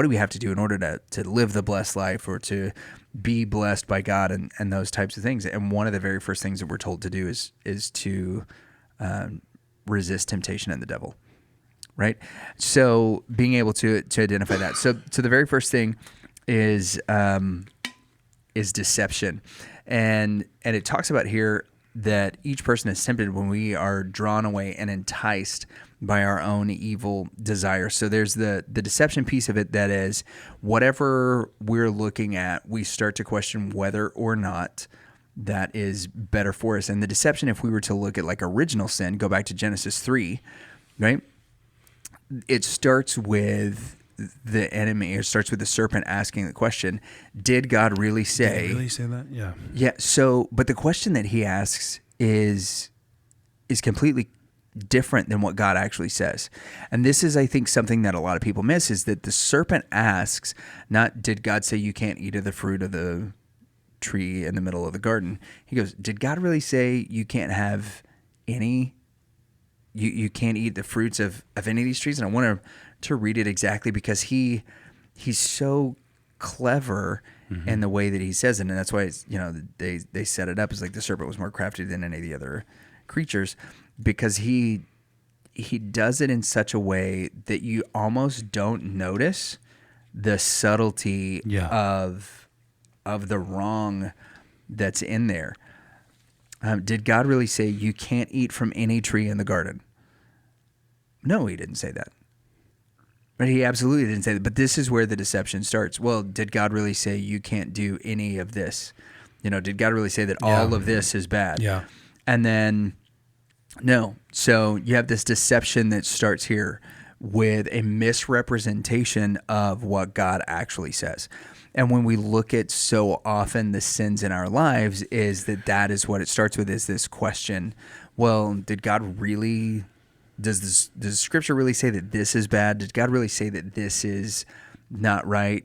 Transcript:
what do we have to do in order to live the blessed life or to be blessed by God and those types of things. And one of the very first things that we're told to do is to resist temptation and the devil, right? So being able to identify that. So the very first thing is deception. And it talks about here that each person is tempted when we are drawn away and enticed by our own evil desire. So there's the deception piece of it, that is, whatever we're looking at, we start to question whether or not that is better for us. And the deception, if we were to look at like original sin, go back to Genesis 3, right? It starts with the enemy, or starts with the serpent asking the question, did God really say? Did he really say that? Yeah. Yeah. So, but the question that he asks is completely different than what God actually says. And this is, I think, something that a lot of people miss, is that the serpent asks, not did God say you can't eat of the fruit of the tree in the middle of the garden. He goes, did God really say you can't have any, you can't eat the fruits of any of these trees? And I want to read it exactly, because he's so clever in the way that he says it. And that's why it's, they set it up as like the serpent was more crafty than any of the other creatures, because he does it in such a way that you almost don't notice the subtlety of the wrong that's in there. Did God really say you can't eat from any tree in the garden? No, he didn't say that. But he absolutely didn't say that. But this is where the deception starts. Well, did God really say you can't do any of this? Did God really say that all of this is bad? Yeah. And then, no. So you have this deception that starts here with a misrepresentation of what God actually says. And when we look at so often the sins in our lives, is that is what it starts with, is this question, well, did God really, does Scripture really say that this is bad? Did God really say that this is not right?